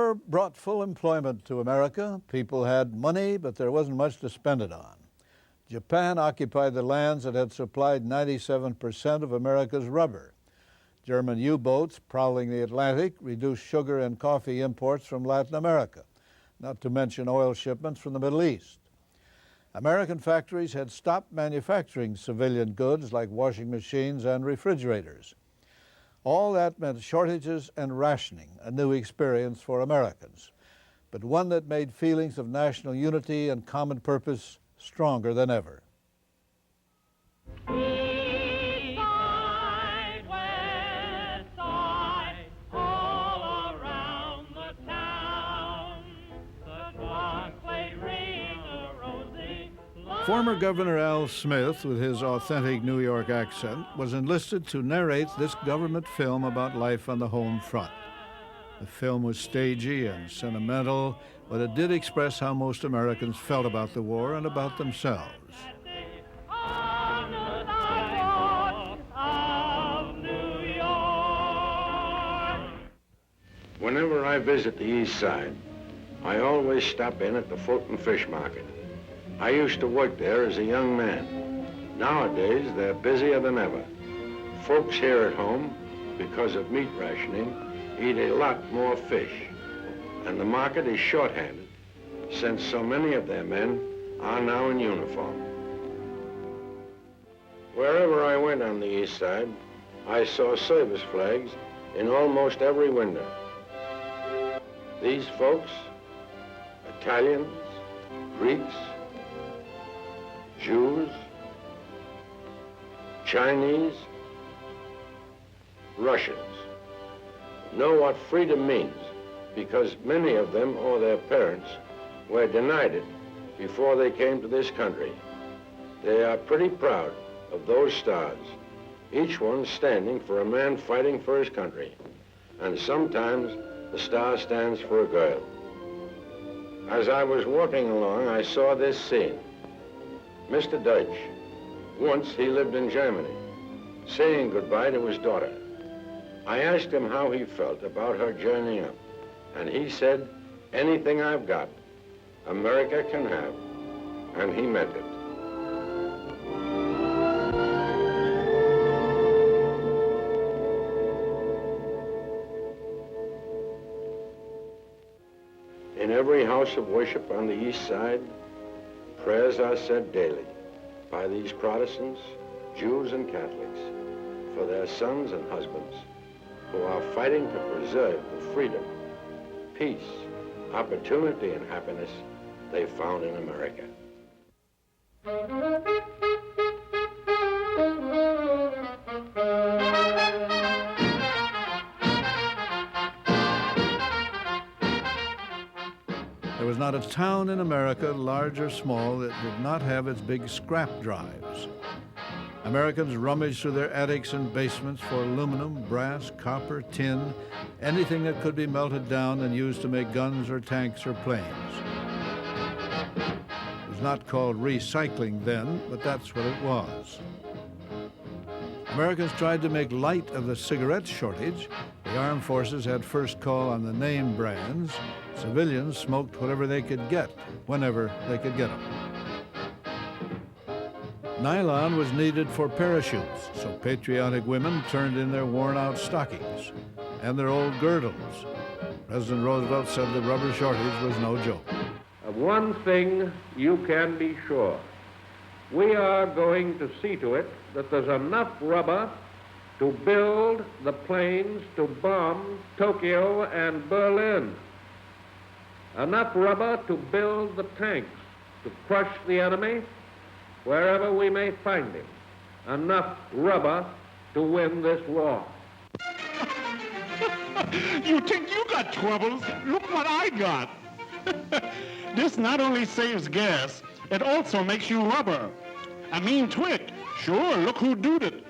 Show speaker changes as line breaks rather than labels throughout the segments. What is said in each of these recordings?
war brought full employment to America. People had money, but there wasn't much to spend it on. Japan occupied the lands that had supplied 97% of America's rubber. German U-boats prowling the Atlantic reduced sugar and coffee imports from Latin America, not to mention oil shipments from the Middle East. American factories had stopped manufacturing civilian goods like washing machines and refrigerators. All that meant shortages and rationing, a new experience for Americans, but one that made feelings of national unity and common purpose stronger than ever. Former Governor Al Smith, with his authentic New York accent, was enlisted to narrate this government film about life on the home front. The film was stagey and sentimental, but it did express how most Americans felt about the war and about themselves.
Whenever I visit the East Side, I always stop in at the Fulton Fish Market. I used to work there as a young man. Nowadays, they're busier than ever. Folks here at home, because of meat rationing, eat a lot more fish. And the market is shorthanded, since so many of their men are now in uniform. Wherever I went on the East Side, I saw service flags in almost every window. These folks, Italians, Greeks, Jews, Chinese, Russians, know what freedom means because many of them or their parents were denied it before they came to this country. They are pretty proud of those stars, each one standing for a man fighting for his country, and sometimes the star stands for a girl. As I was walking along, I saw this scene. Mr. Deutsch, once he lived in Germany, saying goodbye to his daughter. I asked him how he felt about her journeying up, and he said, anything I've got, America can have, and he meant it. In every house of worship on the East Side, prayers are said daily by these Protestants, Jews, and Catholics for their sons and husbands who are fighting to preserve the freedom, peace, opportunity, and happiness they found in America.
There was not a town in America, large or small, that did not have its big scrap drives. Americans rummaged through their attics and basements for aluminum, brass, copper, tin, anything that could be melted down and used to make guns or tanks or planes. It was not called recycling then, but that's what it was. Americans tried to make light of the cigarette shortage. The armed forces had first call on the name brands. Civilians smoked whatever they could get, whenever they could get them. Nylon was needed for parachutes, so patriotic women turned in their worn-out stockings and their old girdles. President Roosevelt said the rubber shortage was no joke.
Of one thing you can be sure. We are going to see to it that there's enough rubber to build the planes to bomb Tokyo and Berlin. Enough rubber to build the tanks to crush the enemy wherever we may find him. Enough rubber to win this war.
You think you got troubles? Look what I got. This not only saves gas, it also makes you rubber. A mean twit. Sure, look who did it.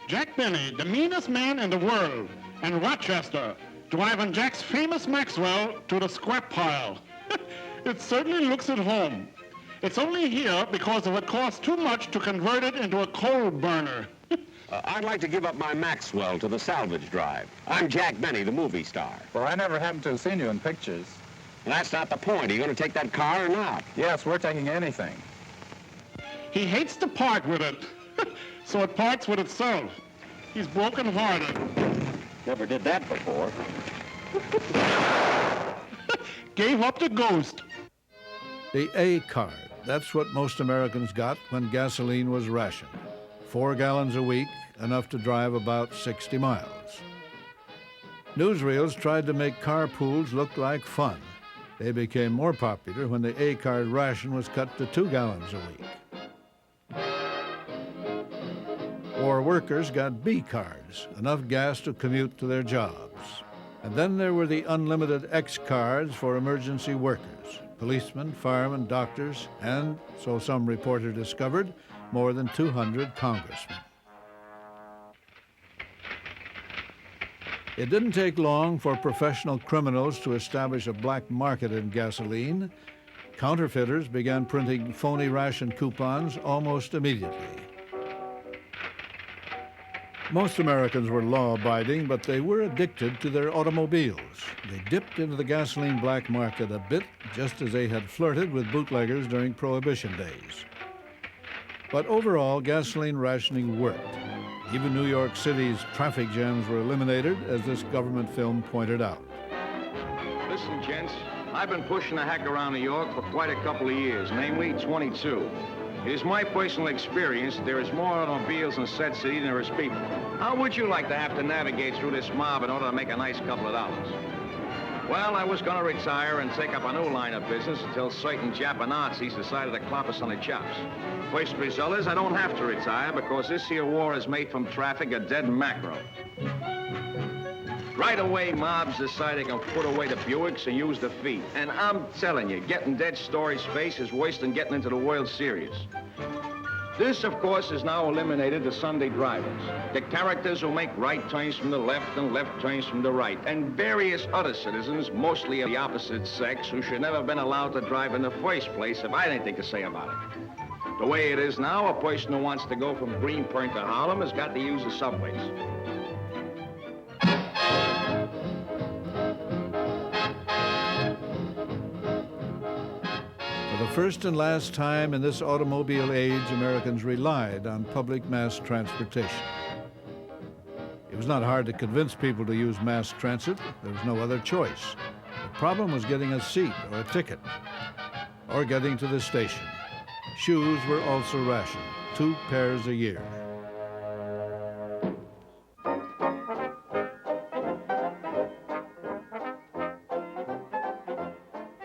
Jack Benny, the meanest man in the world, and Rochester, driving Jack's famous Maxwell to the scrap pile. It certainly looks at home. It's only here because it would cost too much to convert it into a coal burner.
I'd like to give up my Maxwell to the salvage drive. I'm Jack Benny, the movie star.
Well, I never happen to have seen you in pictures.
That's not the point. Are you going to take that car or not?
Yes, we're taking anything.
He hates to part with it, so it parts with itself. He's broken-hearted.
Never did that before.
Gave up the ghost.
The A card, that's what most Americans got when gasoline was rationed. 4 gallons a week, enough to drive about 60 miles. Newsreels tried to make carpools look like fun. They became more popular when the A card ration was cut to 2 gallons a week. War workers got B cards, enough gas to commute to their jobs. And then there were the unlimited X cards for emergency workers, policemen, firemen, doctors, and, so some reporter discovered, more than 200 congressmen. It didn't take long for professional criminals to establish a black market in gasoline. Counterfeiters began printing phony ration coupons almost immediately. Most Americans were law-abiding, but they were addicted to their automobiles. They dipped into the gasoline black market a bit, just as they had flirted with bootleggers during Prohibition days. But overall, gasoline rationing worked. Even New York City's traffic jams were eliminated, as this government film pointed out.
Listen, gents, I've been pushing the hack around New York for quite a couple of years, namely 22. It is my personal experience that there is more automobiles in said city than there is people. How would you like to have to navigate through this mob in order to make a nice couple of dollars? Well, I was going to retire and take up a new line of business until certain Japanazis decided to clop us on the chops. First result is I don't have to retire because this here war has made from traffic a dead macro. Right away, mobs decide they can put away the Buicks and use the feet. And I'm telling you, getting dead story space is worse than getting into the World Series. This, of course, has now eliminated the Sunday drivers, the characters who make right turns from the left and left turns from the right, and various other citizens, mostly of the opposite sex, who should never have been allowed to drive in the first place if I had anything to say about it. The way it is now, a person who wants to go from Greenpoint to Harlem has got to use the subways.
For the first and last time in this automobile age, Americans relied on public mass transportation. It was not hard to convince people to use mass transit. There was no other choice. The problem was getting a seat or a ticket, or getting to the station. Shoes were also rationed, 2 pairs a year.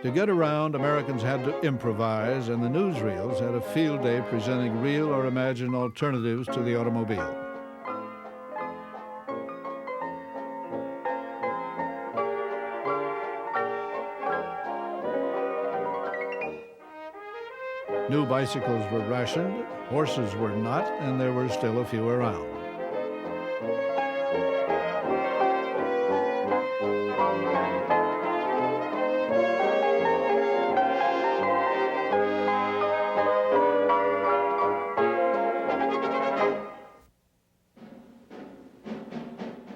To get around, Americans had to improvise, and the newsreels had a field day presenting real or imagined alternatives to the automobile. New bicycles were rationed, horses were not, and there were still a few around.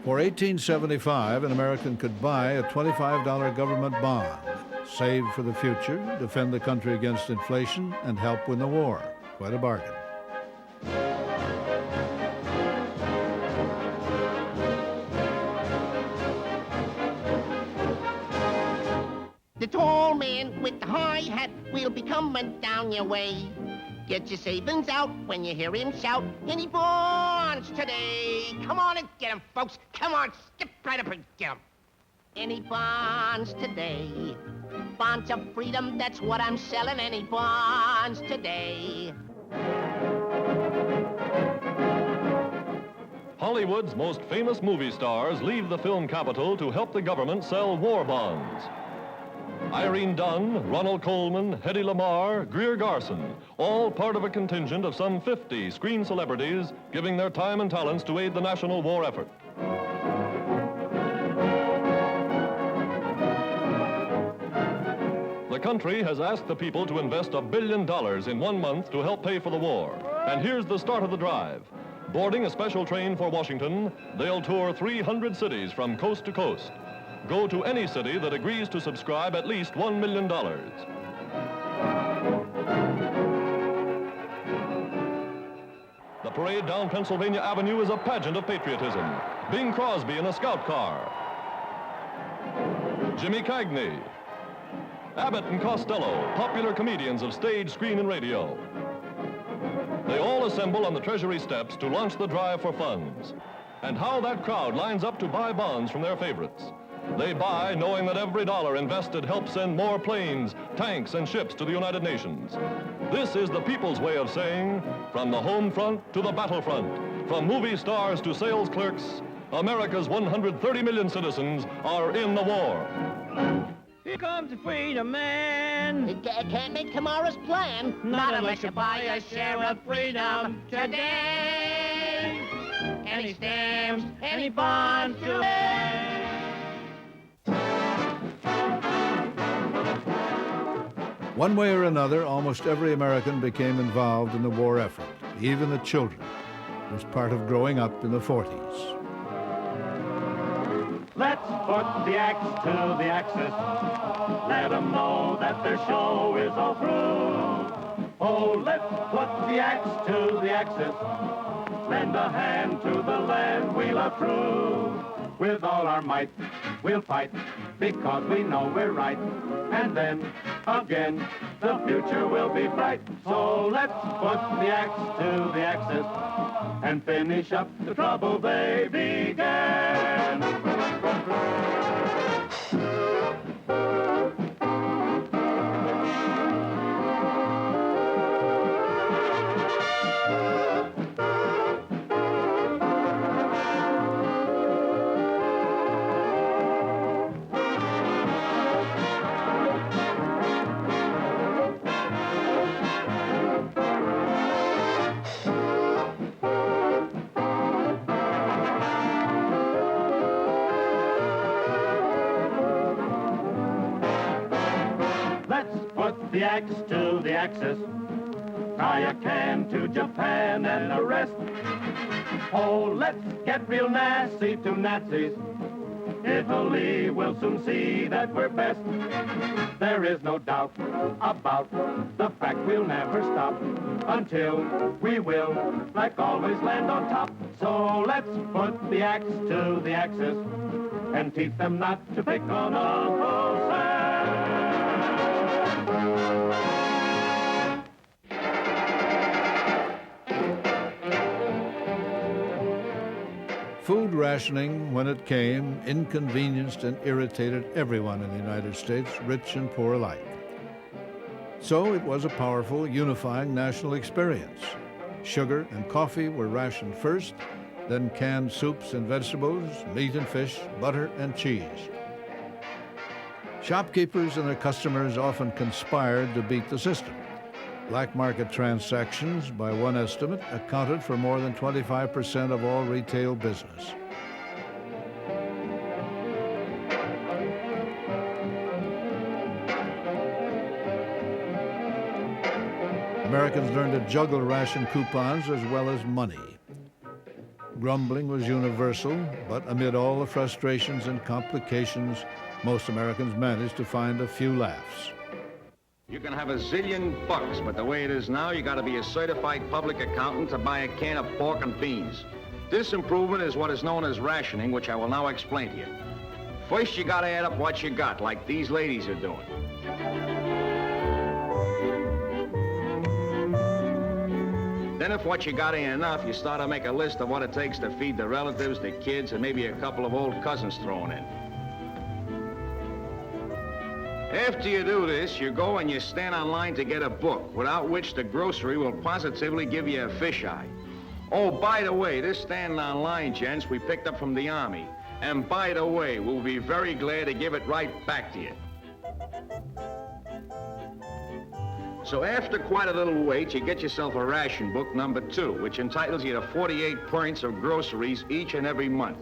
For $18.75, an American could buy a $25 government bond, save for the future, defend the country against inflation, and help win the war. Quite a bargain.
The tall man with the high hat will be coming down your way. Get your savings out when you hear him shout, any bonds today? Come on and get 'em, folks. Come on, skip right up and get 'em. Any bonds today? Bonds of freedom, that's what I'm selling. Any bonds today?
Hollywood's most famous movie stars leave the film capital to help the government sell war bonds. Irene Dunn, Ronald Colman, Hedy Lamarr, Greer Garson, all part of a contingent of some 50 screen celebrities giving their time and talents to aid the national war effort. The country has asked the people to invest $1 billion in 1 month to help pay for the war. And here's the start of the drive. Boarding a special train for Washington, they'll tour 300 cities from coast to coast. Go to any city that agrees to subscribe at least $1 million. The parade down Pennsylvania Avenue is a pageant of patriotism. Bing Crosby in a scout car. Jimmy Cagney. Abbott and Costello, popular comedians of stage, screen, and radio. They all assemble on the Treasury steps to launch the drive for funds. And how that crowd lines up to buy bonds from their favorites. They buy knowing that every dollar invested helps send more planes, tanks, and ships to the United Nations. This is the people's way of saying, from the home front to the battlefront, from movie stars to sales clerks, America's 130 million citizens are in the war.
Here comes the freedom man.
Can't make tomorrow's plan.
Not unless you buy a share of freedom today. Any stamps, any bonds today.
One way or another, almost every American became involved in the war effort, even the children. It was part of growing up in the 40s.
Let's put the axe to the axis. Let them know that their show is all through. Oh, let's put the axe to the axis. Lend a hand to the land we love true. With all our might, we'll fight, because we know we're right. And then, again, the future will be bright. So let's put the axe to the axis and finish up the trouble they began. The axe to the axis. Tie a can to Japan and the rest. Oh, let's get real nasty to Nazis. Italy will soon see that we're best. There is no doubt about the fact we'll never stop until we will, like always, land on top. So let's put the axe to the axis and teach them not to pick on us.
Food rationing, when it came, inconvenienced and irritated everyone in the United States, rich and poor alike. So it was a powerful, unifying national experience. Sugar and coffee were rationed first, then canned soups and vegetables, meat and fish, butter and cheese. Shopkeepers and their customers often conspired to beat the system. Black market transactions, by one estimate, accounted for more than 25% of all retail business. Americans learned to juggle ration coupons as well as money. Grumbling was universal, but amid all the frustrations and complications, most Americans managed to find a few laughs.
You can have a zillion bucks, but the way it is now, you got to be a certified public accountant to buy a can of pork and beans. This improvement is what is known as rationing, which I will now explain to you. First, you got to add up what you got, like these ladies are doing. Then if what you got ain't enough, you start to make a list of what it takes to feed the relatives, the kids, and maybe a couple of old cousins thrown in. After you do this, you go and you stand online to get a book, without which the grocery will positively give you a fisheye. Oh, by the way, this standing online, gents, we picked up from the Army. And by the way, we'll be very glad to give it right back to you. So after quite a little wait, you get yourself a ration book number 2, which entitles you to 48 points of groceries each and every month,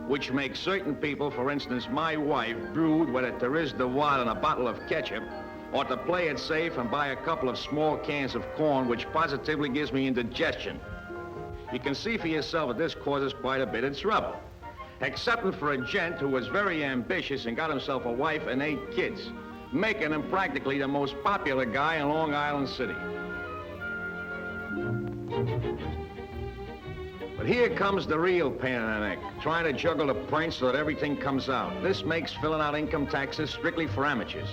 which makes certain people, for instance, my wife, brood whether there is the wild and a bottle of ketchup, or to play it safe and buy a couple of small cans of corn, which positively gives me indigestion. You can see for yourself that this causes quite a bit of trouble. Excepting for a gent who was very ambitious and got himself a wife and 8 kids, making him practically the most popular guy in Long Island City. But here comes the real pain in the neck, trying to juggle the points so that everything comes out. This makes filling out income taxes strictly for amateurs.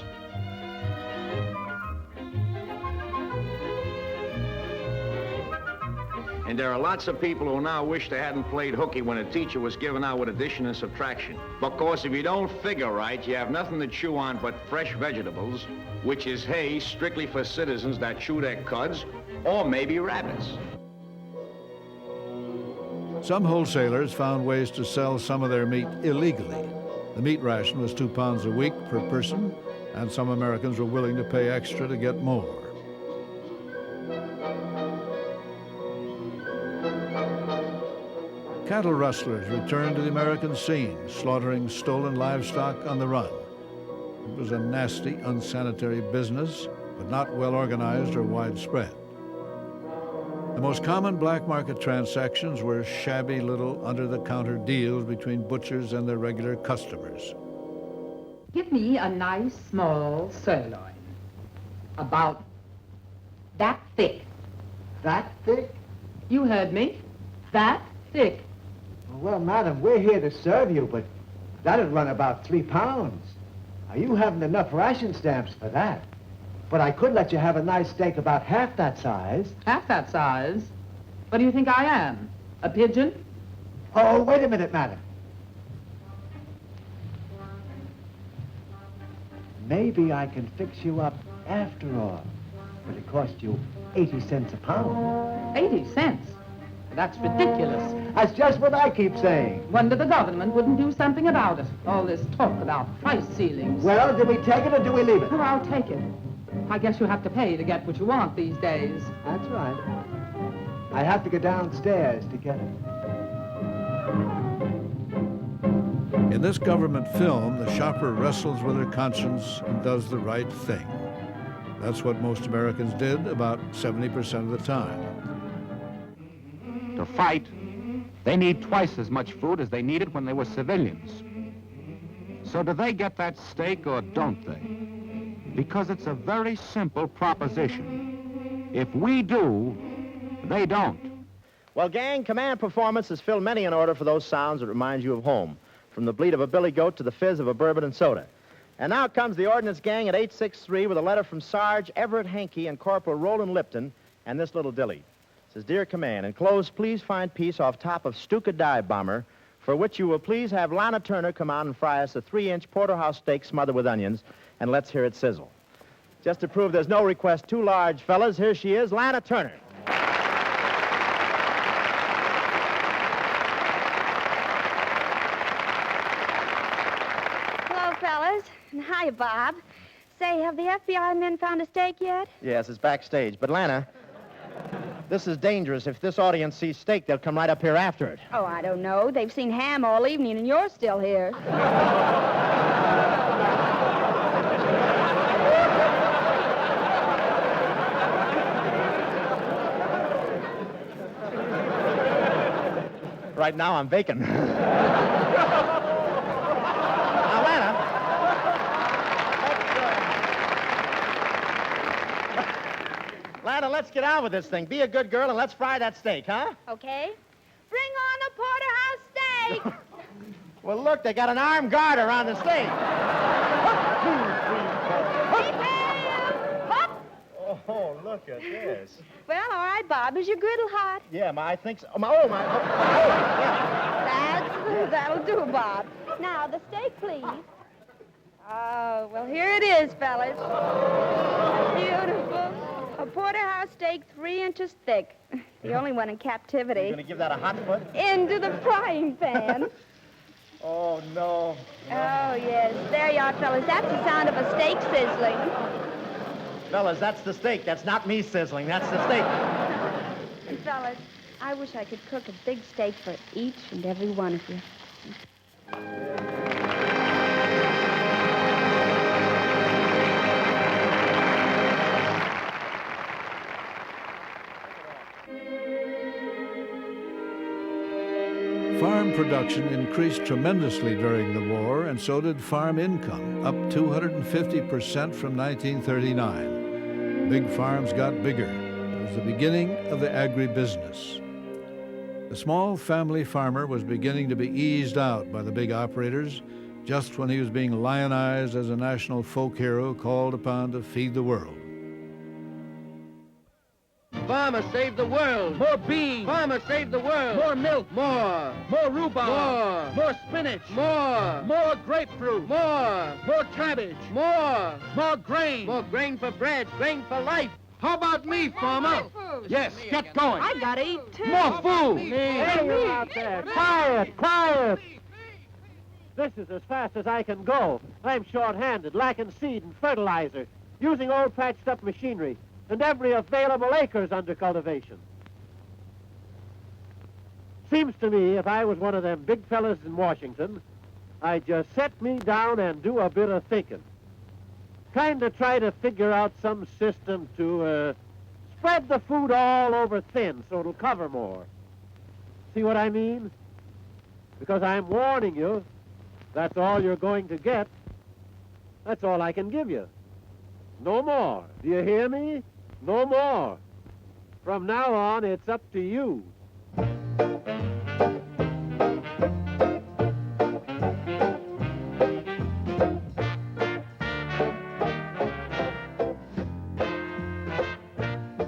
And there are lots of people who now wish they hadn't played hooky when a teacher was given out with addition and subtraction. Because if you don't figure right, you have nothing to chew on but fresh vegetables, which is hay strictly for citizens that chew their cuds, or maybe rabbits.
Some wholesalers found ways to sell some of their meat illegally. The meat ration was 2 pounds a week per person, and some Americans were willing to pay extra to get more. Cattle rustlers returned to the American scene, slaughtering stolen livestock on the run. It was a nasty, unsanitary business, but not well organized or widespread. The most common black market transactions were shabby little under-the-counter deals between butchers and their regular customers.
Give me a nice small sirloin, about that thick.
That thick?
You heard me. That thick.
Well, madam, we're here to serve you, but that'd run about 3 pounds. Now, you haven't enough ration stamps for that. But I could let you have a nice steak about half that size.
Half that size? What do you think I am? A pigeon?
Oh, wait a minute, madam. Maybe I can fix you up after all. But it cost you 80 cents a pound.
80 cents? That's ridiculous.
That's just what I keep saying.
Wonder the government wouldn't do something about it. All this talk about price ceilings.
Well, do we take it or do we leave it?
Oh, I'll take it. I guess you have to pay to get what you want these days.
That's right. I have to go downstairs to get it.
In this government film, the shopper wrestles with her conscience and does the right thing. That's what most Americans did about 70% of the time.
To fight, they need twice as much food as they needed when they were civilians. So do they get that steak or don't they? Because it's a very simple proposition. If we do, they don't.
Well, gang, command performance has filled many an order for those sounds that remind you of home, from the bleat of a billy goat to the fizz of a bourbon and soda. And now comes the ordnance gang at 863 with a letter from Sarge Everett Hankey and Corporal Roland Lipton and this little dilly. It says, Dear Command, enclosed, please find peace off top of Stuka dive bomber, for which you will please have Lana Turner come out and fry us a 3-inch porterhouse steak smothered with onions, and let's hear it sizzle. Just to prove there's no request too large, fellas, here she is, Lana Turner.
Hello, fellas. And hi, Bob. Say, have the FBI men found a steak yet?
Yes, it's backstage. But, Lana, this is dangerous. If this audience sees steak, they'll come right up here after it.
Oh, I don't know. They've seen ham all evening, and you're still here.
Right now, I'm vacant. Now, Lana, Lana, let's get on with this thing. Be a good girl and let's fry that steak, huh?
Okay. Bring on the porterhouse steak!
Well, look, they got an armed guard around the steak. Oh, look at this.
Well, all right, Bob. Is your griddle hot?
Yeah, I think so. Yeah.
That'll do, Bob. Now, the steak, please. Oh, well, here it is, fellas. Beautiful. A porterhouse steak 3 inches thick. The only one in captivity.
You gonna give that a hot foot?
Into the frying pan.
Oh, no.
Oh, yes. There you are, fellas. That's the sound of a steak sizzling.
Fellas, that's the steak. That's not me sizzling. That's the steak.
And, fellas, I wish I could cook a big steak for each and every one of you.
Farm production increased tremendously during the war, and so did farm income, up 250% from 1939. Big farms got bigger. It was the beginning of the agribusiness. The small family farmer was beginning to be eased out by the big operators just when he was being lionized as a national folk hero called upon to feed the world.
Farmer save the world. More beans. Farmer save the world. More milk. More. More rhubarb. More. More spinach. More. More grapefruit. More. More cabbage. More. More grain. More grain for bread. Grain for life. How about me, farmer? Yes, get going.
I gotta eat, too.
More food.
Hey, you out there. Quiet, quiet. This is as fast as I can go. I'm short-handed, lacking seed and fertilizer, using old patched-up machinery, and every available acre's under cultivation. Seems to me if I was one of them big fellas in Washington, I'd just set me down and do a bit of thinking. Kind of try to figure out some system to spread the food all over thin so it'll cover more. See what I mean? Because I'm warning you, that's all you're going to get. That's all I can give you. No more. Do you hear me? No more. From now on, it's up to you.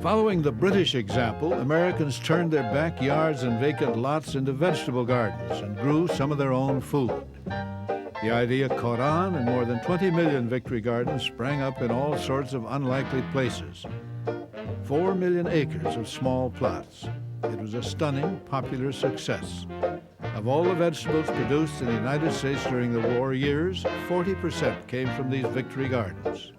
Following the British example, Americans turned their backyards and vacant lots into vegetable gardens and grew some of their own food. The idea caught on, and more than 20 million victory gardens sprang up in all sorts of unlikely places. 4 million acres of small plots. It was a stunning, popular success. Of all the vegetables produced in the United States during the war years, 40% came from these victory gardens.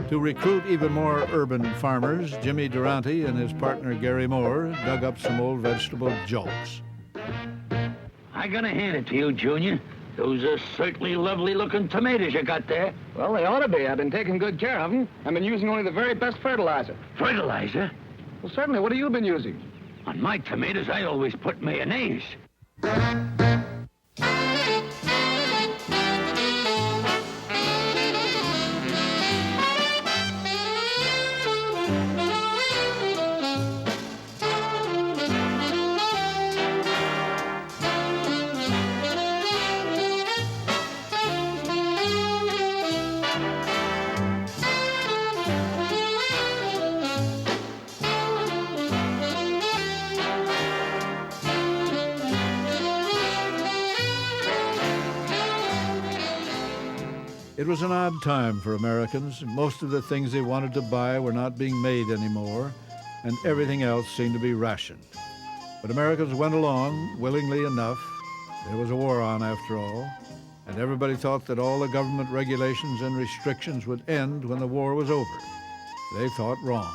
To recruit even more urban farmers, Jimmy Durante and his partner Gary Moore dug up some old vegetable jokes.
I gotta hand it to you, Junior. Those are certainly lovely-looking tomatoes you got there.
Well, they ought to be. I've been taking good care of them. I've been using only the very best fertilizer.
Fertilizer?
Well, certainly. What have you been using?
On my tomatoes, I always put mayonnaise.
It was an odd time for Americans. Most of the things they wanted to buy were not being made anymore, and everything else seemed to be rationed. But Americans went along willingly enough. There was a war on, after all, and everybody thought that all the government regulations and restrictions would end when the war was over. They thought wrong.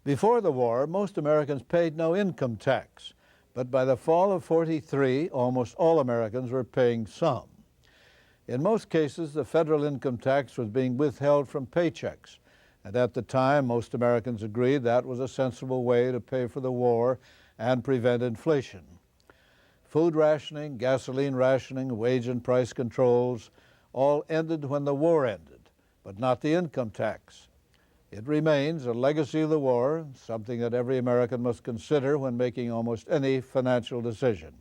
Before the war, most Americans paid no income tax, but by the fall of '43, almost all Americans were paying some. In most cases, the federal income tax was being withheld from paychecks, and at the time, most Americans agreed that was a sensible way to pay for the war and prevent inflation. Food rationing, gasoline rationing, wage and price controls all ended when the war ended, but not the income tax. It remains a legacy of the war, something that every American must consider when making almost any financial decision.